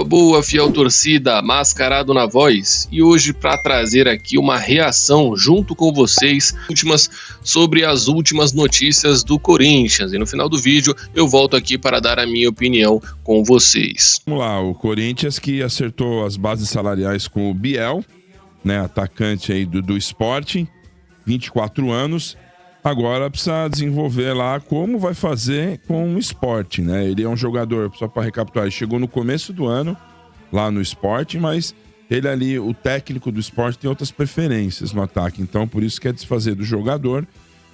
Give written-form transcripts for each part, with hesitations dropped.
boa, fiel torcida, mascarado na voz, e hoje para trazer aqui uma reação junto com vocês sobre as últimas notícias do Corinthians, e no final do vídeo eu volto aqui para dar a minha opinião com vocês. Vamos lá, o Corinthians que acertou as bases salariais com o Biel, né, atacante aí do Sporting, 24 anos, agora precisa desenvolver lá como vai fazer com o Sporting, né? Ele é um jogador, só para recapitular, ele chegou no começo do ano lá no Sporting, mas ele ali, o técnico do Sporting, tem outras preferências no ataque, então por isso quer desfazer do jogador,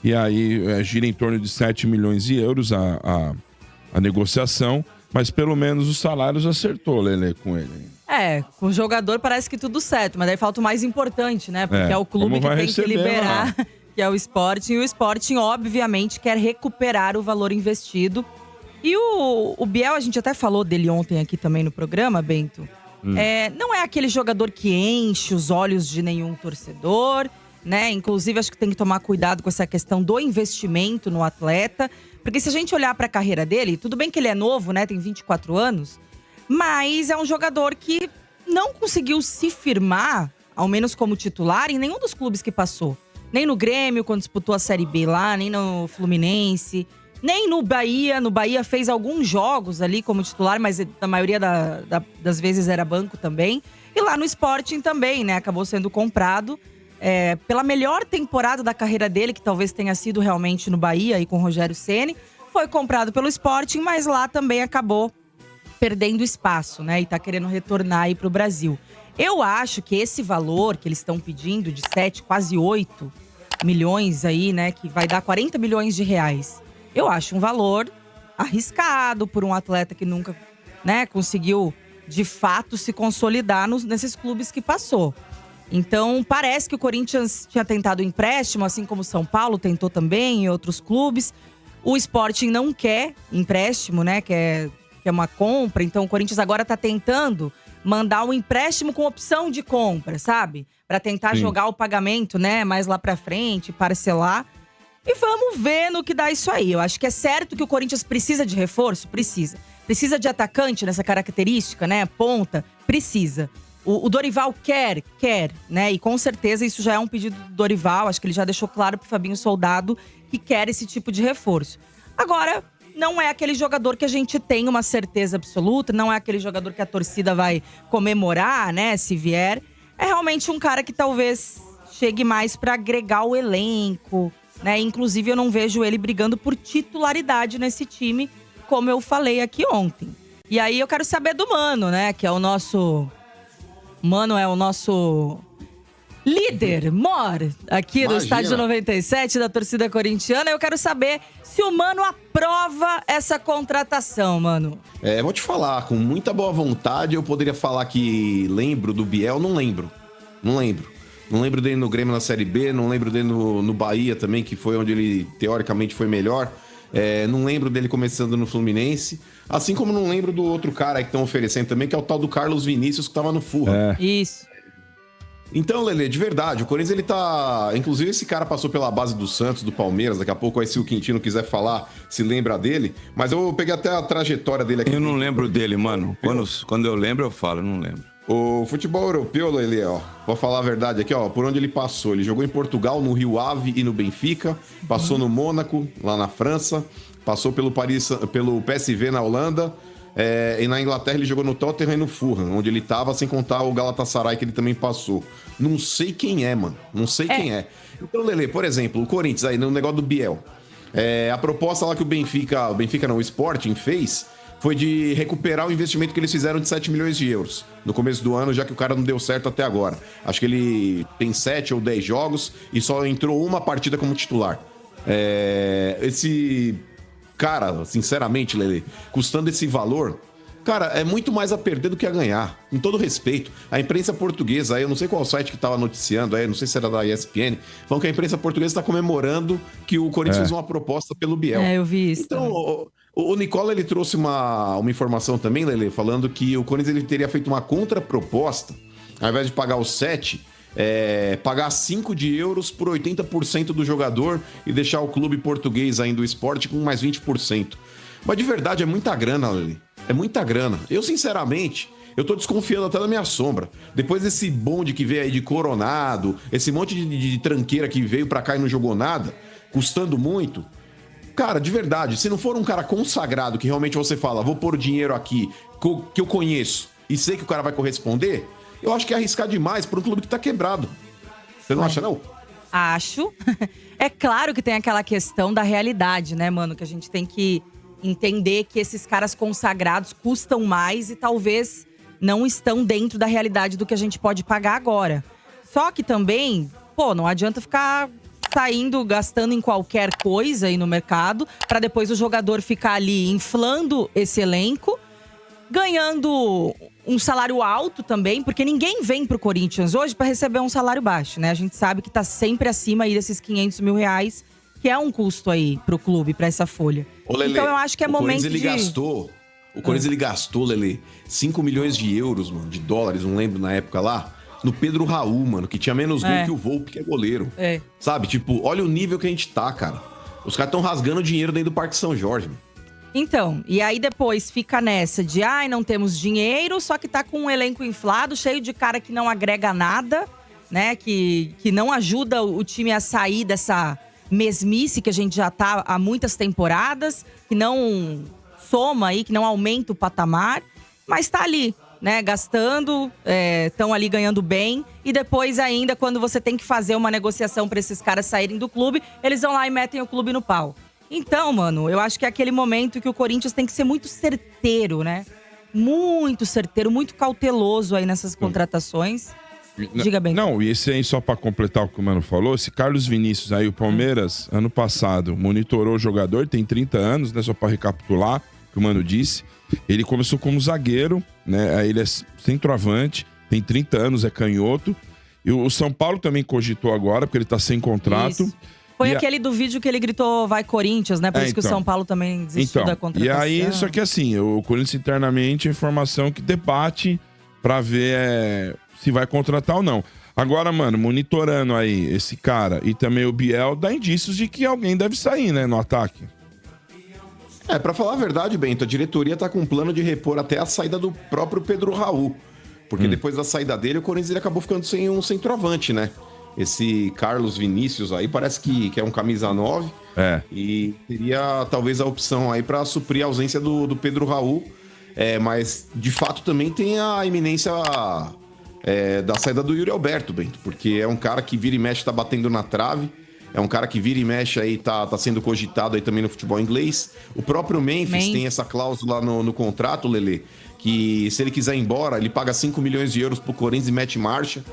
e aí gira em torno de 7 milhões de euros a negociação, mas pelo menos os salários acertou, Lelê, com ele. Com o jogador parece que tudo certo, mas aí falta o mais importante, né? Porque é o clube que tem que liberar, que é o Sporting. E o Sporting, obviamente, quer recuperar o valor investido. E o Biel, a gente até falou dele ontem aqui também no programa, Bento. Não é aquele jogador que enche os olhos de nenhum torcedor, né? Inclusive, acho que tem que tomar cuidado com essa questão do investimento no atleta. Porque se a gente olhar para a carreira dele, tudo bem que ele é novo, né? Tem 24 anos. Mas é um jogador que não conseguiu se firmar, ao menos como titular, em nenhum dos clubes que passou. Nem no Grêmio, quando disputou a Série B lá, nem no Fluminense, nem no Bahia. No Bahia fez alguns jogos ali como titular, mas na maioria das vezes era banco também. E lá no Sporting também, né? Acabou sendo comprado pela melhor temporada da carreira dele, que talvez tenha sido realmente no Bahia, aí com o Rogério Ceni. Foi comprado pelo Sporting, mas lá também acabou perdendo espaço, né? E tá querendo retornar aí pro Brasil. Eu acho que esse valor que eles estão pedindo de 7, quase 8 milhões aí, né? Que vai dar 40 milhões de reais. Eu acho um valor arriscado por um atleta que nunca, né, conseguiu, de fato, se consolidar nesses clubes que passou. Então, parece que o Corinthians tinha tentado empréstimo, assim como o São Paulo tentou também, em outros clubes. O Sporting não quer empréstimo, né? Que é uma compra, então o Corinthians agora tá tentando mandar um empréstimo com opção de compra, sabe? Pra tentar jogar o pagamento, né, mais lá pra frente, parcelar. E vamos ver no que dá isso aí. Eu acho que é certo que o Corinthians precisa de reforço? Precisa. Precisa de atacante nessa característica, né, ponta? Precisa. O Dorival quer, né, e com certeza isso já é um pedido do Dorival, acho que ele já deixou claro pro Fabinho Soldado que quer esse tipo de reforço. Agora, não é aquele jogador que a gente tem uma certeza absoluta, não é aquele jogador que a torcida vai comemorar, né, se vier. É realmente um cara que talvez chegue mais para agregar o elenco, né? Inclusive, eu não vejo ele brigando por titularidade nesse time, como eu falei aqui ontem. E aí eu quero saber do Mano, né, que é o nosso... Mano é o nosso líder, aqui do Estádio 97, da torcida corintiana. Eu quero saber se o Mano aprova essa contratação, Mano. Vou te falar, com muita boa vontade, eu poderia falar que lembro do Biel, não lembro. Não lembro dele no Grêmio na Série B, não lembro dele no Bahia também, que foi onde ele, teoricamente, foi melhor. Não lembro dele começando no Fluminense. Assim como não lembro do outro cara aí que estão oferecendo também, que é o tal do Carlos Vinícius, que tava no Fulham. Isso. Então, Lelê, de verdade, o Corinthians, ele tá... Inclusive, esse cara passou pela base do Santos, do Palmeiras. Daqui a pouco, aí, se o Quintino quiser falar, se lembra dele. Mas eu peguei até a trajetória dele aqui. Eu não lembro dele, mano. Quando eu lembro, eu falo, não lembro. O futebol europeu, Lelê, ó, vou falar a verdade aqui, ó, por onde ele passou. Ele jogou em Portugal, no Rio Ave e no Benfica. Passou no Mônaco, lá na França. Passou pelo PSV na Holanda. E na Inglaterra ele jogou no Tottenham e no Fulham, onde ele tava, sem contar o Galatasaray, que ele também passou. Não sei quem é, mano. Não sei quem é. Então, Lelê, por exemplo, o Corinthians aí, no negócio do Biel. A proposta lá que o Sporting fez foi de recuperar o investimento que eles fizeram de 7 milhões de euros no começo do ano, já que o cara não deu certo até agora. Acho que ele tem 7 ou 10 jogos e só entrou uma partida como titular. Esse cara, sinceramente, Lelê, custando esse valor, cara, é muito mais a perder do que a ganhar. Com todo respeito. A imprensa portuguesa, aí eu não sei qual site que tava noticiando, aí não sei se era da ESPN, falando que a imprensa portuguesa tá comemorando que o Corinthians fez uma proposta pelo Biel. Eu vi isso. Então, o Nicola, ele trouxe uma informação também, Lelê, falando que o Corinthians ele teria feito uma contraproposta, ao invés de pagar os 7... pagar 5 de euros por 80% do jogador e deixar o clube português ainda, o Sport, com mais 20%. Mas de verdade é muita grana, Lelê. É muita grana. Eu, sinceramente, eu tô desconfiando até da minha sombra. Depois desse bonde que veio aí de Coronado, esse monte de tranqueira que veio pra cá e não jogou nada, custando muito. Cara, de verdade, se não for um cara consagrado que realmente você fala, vou pôr dinheiro aqui, que eu conheço e sei que o cara vai corresponder, eu acho que é arriscar demais pra um clube que tá quebrado. Você não acha, não? Acho. É claro que tem aquela questão da realidade, né, mano? Que a gente tem que entender que esses caras consagrados custam mais e talvez não estão dentro da realidade do que a gente pode pagar agora. Só que também, não adianta ficar saindo, gastando em qualquer coisa aí no mercado, para depois o jogador ficar ali inflando esse elenco, ganhando um salário alto também, porque ninguém vem pro Corinthians hoje para receber um salário baixo, né? A gente sabe que tá sempre acima aí desses 500 mil reais, que é um custo aí pro clube, pra essa folha. Ô, Lelê, então eu acho que é momento de... O Corinthians, ele gastou, Lelê, 5 milhões de euros, mano, de dólares, não lembro na época lá, no Pedro Raul, mano, que tinha menos gol que o Volpi, que é goleiro. Sabe? Tipo, olha o nível que a gente tá, cara. Os caras tão rasgando dinheiro dentro do Parque São Jorge, mano. Então, e aí depois fica nessa de, não temos dinheiro, só que tá com um elenco inflado, cheio de cara que não agrega nada, né? Que não ajuda o time a sair dessa mesmice que a gente já tá há muitas temporadas, que não soma aí, que não aumenta o patamar, mas tá ali, né? Gastando, estão ali ganhando bem. E depois ainda, quando você tem que fazer uma negociação pra esses caras saírem do clube, eles vão lá e metem o clube no pau. Então, mano, eu acho que é aquele momento que o Corinthians tem que ser muito certeiro, né? Muito certeiro, muito cauteloso aí nessas contratações. Diga bem. Não, e esse aí, só pra completar o que o Mano falou, esse Carlos Vinícius aí, o Palmeiras, ano passado, monitorou o jogador, tem 30 anos, né? Só pra recapitular o que o Mano disse. Ele começou como zagueiro, né? Aí ele é centroavante, tem 30 anos, é canhoto. E o São Paulo também cogitou agora, porque ele tá sem contrato. Isso. Foi aquele do vídeo que ele gritou, vai Corinthians, né? Por isso que o São Paulo também desistiu da contratação. E aí, só que assim, o Corinthians internamente, a informação que debate pra ver se vai contratar ou não. Agora, mano, monitorando aí esse cara e também o Biel, dá indícios de que alguém deve sair, né, no ataque. Pra falar a verdade, Bento, a diretoria tá com um plano de repor até a saída do próprio Pedro Raul. Porque depois da saída dele, o Corinthians ele acabou ficando sem um centroavante, né? Esse Carlos Vinícius aí parece que é um camisa 9. E teria talvez a opção aí pra suprir a ausência do Pedro Raul. Mas, de fato, também tem a iminência da saída do Yuri Alberto, Bento. Porque é um cara que vira e mexe, tá batendo na trave. É um cara que vira e mexe aí, tá sendo cogitado aí também no futebol inglês. O próprio Memphis tem essa cláusula no contrato, Lelê, que se ele quiser ir embora, ele paga 5 milhões de euros pro Corinthians e mete marcha.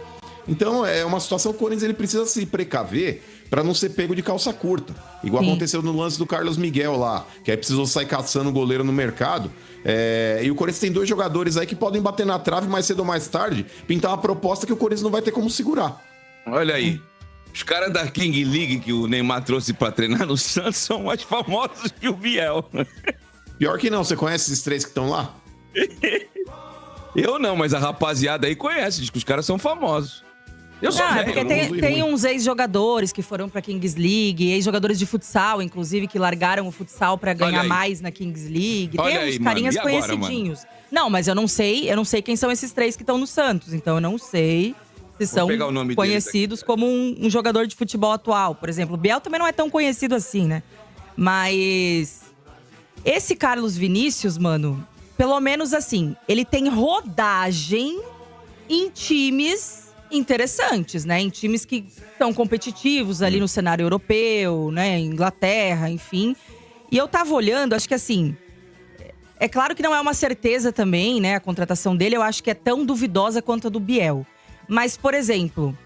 Então, é uma situação que o Corinthians ele precisa se precaver para não ser pego de calça curta. Igual aconteceu no lance do Carlos Miguel lá, que aí precisou sair caçando o goleiro no mercado. E o Corinthians tem 2 jogadores aí que podem bater na trave mais cedo ou mais tarde, pintar uma proposta que o Corinthians não vai ter como segurar. Olha aí. Os caras da King League que o Neymar trouxe pra treinar no Santos são mais famosos que o Biel. Pior que não, você conhece esses 3 que estão lá? Eu não, mas a rapaziada aí conhece, diz que os caras são famosos. Eu sou velho. Porque tem uns ex-jogadores que foram pra Kings League, ex-jogadores de futsal, inclusive, que largaram o futsal pra ganhar mais na Kings League. Olha tem uns aí, carinhas mano. E agora, conhecidinhos. Não, mas eu não sei quem são esses 3 que estão no Santos, então eu não sei se são conhecidos como um jogador de futebol atual. Por exemplo, o Biel também não é tão conhecido assim, né? Mas esse Carlos Vinícius, mano, pelo menos assim, ele tem rodagem em times interessantes, né? Em times que são competitivos ali no cenário europeu, né? Inglaterra, enfim. E eu tava olhando, acho que assim, é claro que não é uma certeza também, né? A contratação dele, eu acho que é tão duvidosa quanto a do Biel. Mas, por exemplo,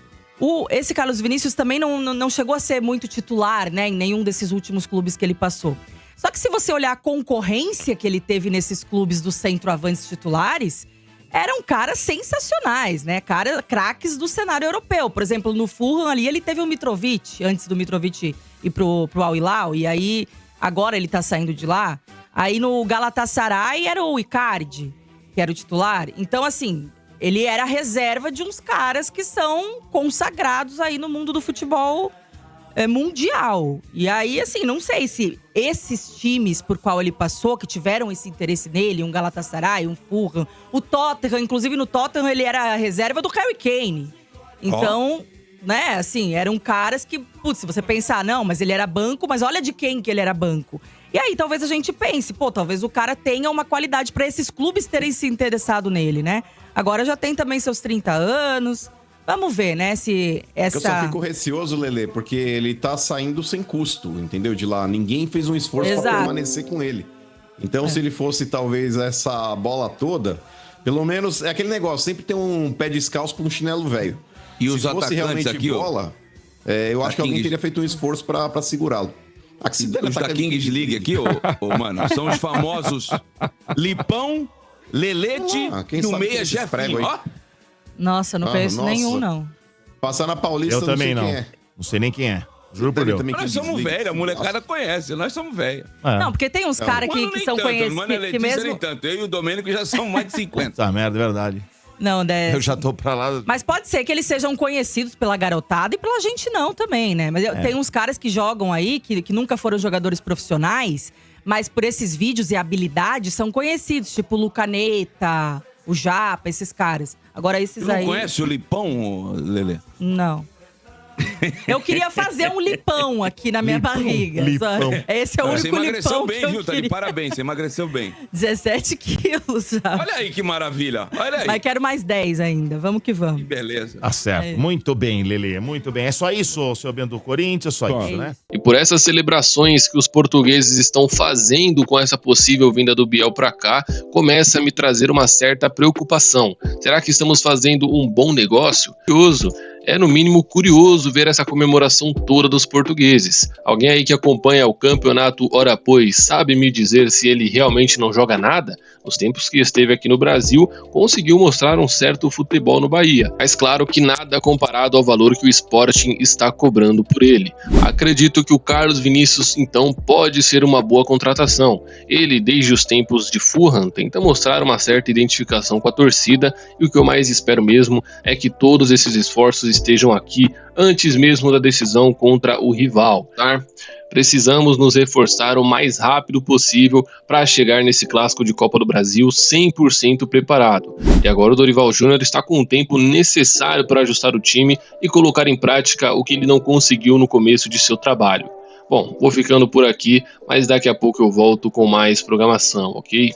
esse Carlos Vinícius também não chegou a ser muito titular, né? Em nenhum desses últimos clubes que ele passou. Só que se você olhar a concorrência que ele teve nesses clubes dos centroavantes titulares, eram caras sensacionais, né? Craques do cenário europeu. Por exemplo, no Fulham ali, ele teve o Mitrovic, antes do Mitrovic ir pro Al Hilal. E aí, agora ele tá saindo de lá. Aí no Galatasaray era o Icardi, que era o titular. Então, assim, ele era reserva de uns caras que são consagrados aí no mundo do futebol mundial. E aí, assim, não sei se esses times por qual ele passou, que tiveram esse interesse nele, um Galatasaray, um Fulham, o Tottenham, inclusive no Tottenham ele era a reserva do Harry Kane. Então, né, assim, eram caras que, putz, se você pensar, não, mas ele era banco, mas olha de quem que ele era banco. E aí, talvez a gente pense, talvez o cara tenha uma qualidade pra esses clubes terem se interessado nele, né? Agora já tem também seus 30 anos. Vamos ver, né, se essa... Eu só fico receoso, Lelê, porque ele tá saindo sem custo, entendeu? De lá, ninguém fez um esforço pra permanecer com ele. Então, se ele fosse, talvez, essa bola toda, pelo menos, é aquele negócio, sempre tem um pé descalço com um chinelo velho. E se os fosse atacantes realmente aqui, bola, eu acho que alguém teria feito um esforço pra segurá-lo. Os da Kings League aqui, mano, são os famosos Lipão, Lelete e o meia Jefinho, ó. Nossa, não conheço nenhum, não. Passar na Paulista, eu também não. Quem é. Não sei nem quem é. Juro por Deus. Nós somos velhos, a molecada conhece, nós somos velhos. Não, porque tem uns caras que são conhecidos. Que mesmo... nem tanto. Eu e o Domênico já somos mais de 50. Essa merda, é verdade. Não, eu já tô pra lá. Mas pode ser que eles sejam conhecidos pela garotada e pela gente não também, né? Mas tem uns caras que jogam aí, que nunca foram jogadores profissionais, mas por esses vídeos e habilidades são conhecidos, tipo o Lucaneta, o Japa, esses caras. Agora esses aí... Você não conhece o Lipão, Lelê? Não. Eu queria fazer um lipão aqui na minha barriga. Lipão. Esse é o único lipão bem, que eu viu, queria. Parabéns, você emagreceu bem. 17 quilos já. Olha aí que maravilha, olha aí. Mas quero mais 10 ainda, vamos que vamos. Que beleza. Tá certo, muito bem, Lelê, muito bem. É só isso, seu Bento do Corinthians, só isso, né? E por essas celebrações que os portugueses estão fazendo com essa possível vinda do Biel pra cá, começa a me trazer uma certa preocupação. Será que estamos fazendo um bom negócio? Curioso. É no mínimo curioso ver essa comemoração toda dos portugueses. Alguém aí que acompanha o campeonato ora pois sabe me dizer se ele realmente não joga nada? Nos tempos que esteve aqui no Brasil, conseguiu mostrar um certo futebol no Bahia. Mas claro que nada comparado ao valor que o Sporting está cobrando por ele. Acredito que o Carlos Vinícius, então, pode ser uma boa contratação. Ele, desde os tempos de Fulham, tenta mostrar uma certa identificação com a torcida e o que eu mais espero mesmo é que todos esses esforços estejam aqui antes mesmo da decisão contra o rival, tá? Precisamos nos reforçar o mais rápido possível para chegar nesse clássico de Copa do Brasil 100% preparado. E agora o Dorival Júnior está com o tempo necessário para ajustar o time e colocar em prática o que ele não conseguiu no começo de seu trabalho. Bom, vou ficando por aqui, mas daqui a pouco eu volto com mais programação, ok?